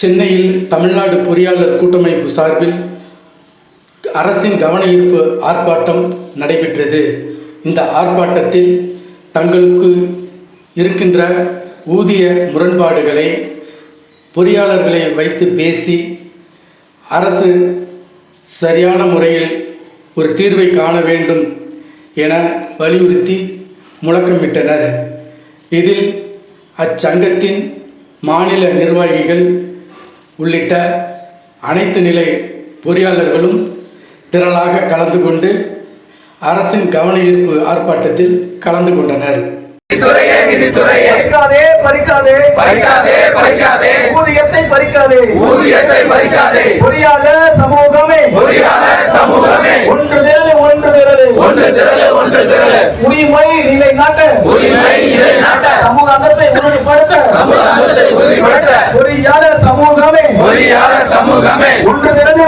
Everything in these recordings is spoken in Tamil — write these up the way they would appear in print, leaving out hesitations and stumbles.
சென்னையில் தமிழ்நாடு பொறியாளர் கூட்டமைப்பு சார்பில் அரசின் கவன ஈர்ப்பு ஆர்ப்பாட்டம் நடைபெற்றது. இந்த ஆர்ப்பாட்டத்தில் தங்களுக்கு இருக்கின்ற ஊதிய முரண்பாடுகளை பொறியாளர்களை வைத்து பேசி அரசு சரியான முறையில் ஒரு தீர்வை காண வேண்டும் என வலியுறுத்தி முழக்கமிட்டனர். இதில் அச்சங்கத்தின் மாநில நிர்வாகிகள் உள்ளிட்ட அனைத்து நிலை பொறியாளர்களும் திரளாக கலந்து கொண்டு அரசின் கவன ஈர்ப்பு ஆர்ப்பாட்டத்தில் கலந்து கொண்டனர். பொறியாளர் சமூகமே உரிமை நிலைநாட்ட சமூக அந்தஸ்தை உறுதிப்படுத்த பொறியாளர் சமூகமே ஒன்று திரளு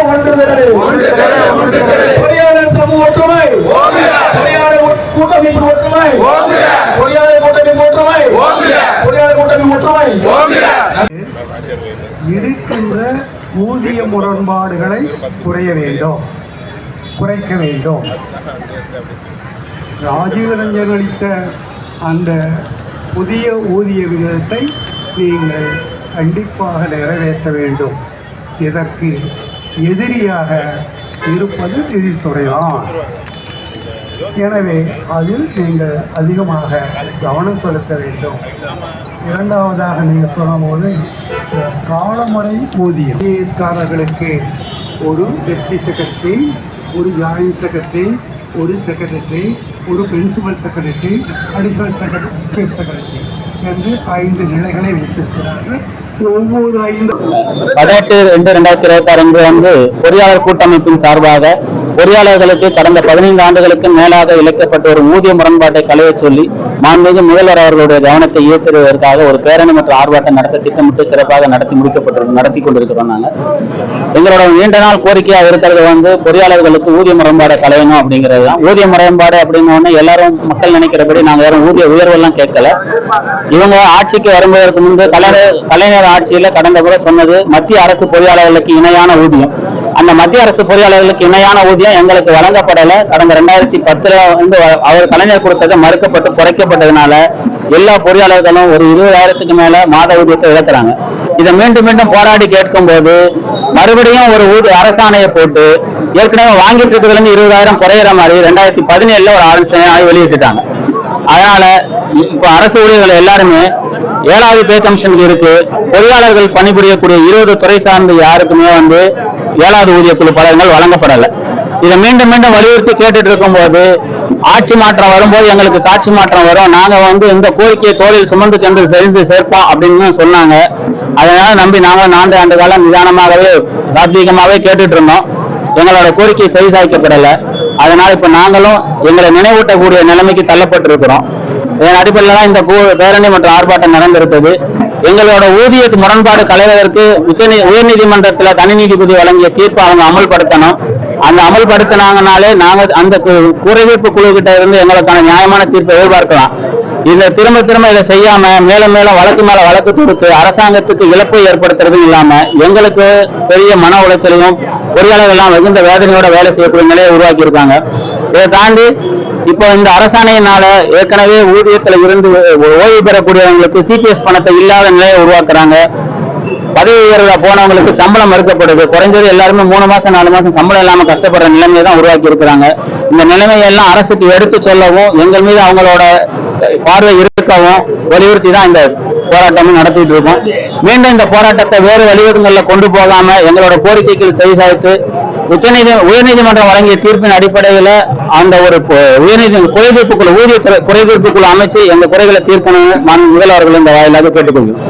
பொறியாளர் சமூக ஒற்றுமை, பொறியாளர் கூட்டமைப்பு ஒற்றுமை, பொறியாளர் கூட்டமைப்பு ஒற்றுமை, பொறியாளர் கூட்டமைப்பு ஒற்றுமை. இருக்கின்ற ஊதிய முரண்பாடுகளை குறைக்க வேண்டும். ராஜீவரஞ்சன் அளித்த அந்த புதிய ஊதிய விகிதத்தை நீங்கள் கண்டிப்பாக நிறைவேற்ற வேண்டும். இதற்கு எதிரியாக இருப்பது நிதித்துறைதான். எனவே அதில் நீங்கள் அதிகமாக கவனம் செலுத்த வேண்டும். இரண்டாவதாக நீங்கள் சொல்லும்போது காலமுறை ஊதியக்காரர்களுக்கு ஒரு டெப்டி செக்ரட்டரி, ஒரு ஜாயின்ட் செக்ரட்டரி, ஒரு செக்ரட்டரி, ஒரு பிரின்சிபல் செக்ரட்டரி, அடிஷனல் செக்ரட்டரி என்று 5 நிலைகளை வைத்திருக்கிறார்கள். ஒவ்வொரு 18/2/2026 பொறியாளர் கூட்டமைப்பின் சார்பாக பொறியாளர்களுக்கு கடந்த 15 ஆண்டுகளுக்கு மேலாக இழைக்கப்பட்ட ஒரு ஊதிய முரண்பாட்டை களைய சொல்லி மாண்புமிகு முதல்வர் அவர்களுடைய கவனத்தை ஈர்ப்பதற்காக ஒரு பேரணி மற்றும் ஆர்ப்பாட்டம் நடத்த திட்டமிட்டு சிறப்பாக நடத்தி கொண்டிருக்கிறோம். எங்களோட நீண்ட நாள் கோரிக்கையாக இருக்கிறது பொறியாளர்களுக்கு ஊதிய முரண்பாடை களையணும் அப்படிங்கிறது தான். ஊதிய முரண்பாடு அப்படின்னு எல்லாரும் மக்கள் நினைக்கிறபடி நாங்கள் யாரும் ஊதிய உயர்வெல்லாம் கேட்கல. இவங்க ஆட்சிக்கு வருவதற்கு முன்பு கலைஞர் ஆட்சியில கடந்த முறை சொன்னது மத்திய அரசு பொறியாளர்களுக்கு இணையான ஊதியம். அந்த மத்திய அரசு பொறியாளர்களுக்கு இணையான ஊதியம் எங்களுக்கு வழங்கப்படல. கடந்த 2010 அவர் கலைஞர் கொடுத்ததை மறுக்கப்பட்டு குறைக்கப்பட்டதுனால எல்லா பொறியாளர்களும் ஒரு 20,000க்கு மேல மாத ஊதியத்தை இழக்கிறாங்க. இதை மீண்டும் போராடி கேட்கும் போது மறுபடியும் ஒரு அரசாணையை போட்டு ஏற்கனவே வாங்கிட்டு இருக்கிறதுல இருந்து 20,000 குறையிற மாதிரி 2017 ஒரு அரசாணை வெளியிட்டுட்டாங்க. அதனால இப்ப அரசு ஊழியர்கள் எல்லாருமே 7வது பே கமிஷனுக்கு இருக்கு. பொறியாளர்கள் பணிபுரியக்கூடிய 20 துறை சார்ந்த யாருக்குமே 7வது ஊதிய குழு பதவிகள் வழங்கப்படலை. இதை மீண்டும் வலியுறுத்தி கேட்டுட்டு இருக்கும் போது ஆட்சி மாற்றம் வரும்போது எங்களுக்கு காட்சி மாற்றம் வரும், நாங்க இந்த கோரிக்கையை தோளில் சுமந்து சென்று சேர்ப்போம் அப்படின்னு சொன்னாங்க. அதனால நம்பி நாங்கள் 4 ஆண்டு காலம் நிதானமாகவே தாத்வீகமாகவே கேட்டுட்டு இருந்தோம். எங்களோட கோரிக்கை சரி சாய்க்கப்படலை. அதனால இப்ப நாங்களும் எங்களை நினைவூட்டக்கூடிய நிலைமைக்கு தள்ளப்பட்டிருக்கிறோம். இதன் அடிப்படையில் தான் இந்த பேரணி மற்றும் ஆர்ப்பாட்டம் நடந்திருப்பது. எங்களோட ஊதிய முரண்பாடு களைவதற்கு உயர்நீதிமன்றத்தில் தனி நீதிபதி வழங்கிய தீர்ப்பை அவங்க அமல்படுத்தணும். அந்த அமல்படுத்தினாங்கனாலே நாங்கள் அந்த குறைதீர்ப்பு குழு கிட்ட இருந்து எங்களுக்கான நியாயமான தீர்ப்பை எதிர்பார்க்கலாம். இதை திரும்ப இதை செய்யாம மேலும் வழக்கு மேல வழக்கு தொடுத்து அரசாங்கத்துக்கு இழப்பை ஏற்படுத்துறதும் இல்லாம எங்களுக்கு பெரிய மன உளைச்சலையும் பொறியாளர்கள் எல்லாம் மிகுந்த வேதனையோட வேலை செய்யக்கூடிய நிலையை உருவாக்கி இருக்காங்க. இதை தாண்டி இப்போ இந்த அரசாணையினால ஏற்கனவே ஊதியத்தில் இருந்து ஓய்வு பெறக்கூடியவங்களுக்கு சிபிஎஸ் பணத்தை இல்லாத நிலையை உருவாக்குறாங்க. பதவி உயர்வுல போனவங்களுக்கு சம்பளம் மறுக்கப்படுது. குறைஞ்சது எல்லாருமே 3 மாசம் 4 மாசம் சம்பளம் இல்லாம கஷ்டப்படுற நிலைமையை தான் உருவாக்கி இருக்கிறாங்க. இந்த நிலைமையெல்லாம் அரசுக்கு எடுத்து சொல்லவும் எங்கள் மீது அவங்களோட பார்வை இருக்கவும் வலியுறுத்தி தான் இந்த போராட்டமும் நடத்திட்டு இருக்கோம். மீண்டும் இந்த போராட்டத்தை வேறு வழிவகங்களில் கொண்டு போகாம எங்களோட கோரிக்கைக்கு செவிசாய்த்து உயர்நீதிமன்றம் வழங்கிய தீர்ப்பின் அடிப்படையில் அந்த ஒரு குறைதீர்ப்பு குழு அமைச்சு எங்க குறைகளை தீர்க்கணும் முதல்வர்கள் இந்த வாயிலாக கேட்டுக்கொள்கிறோம்.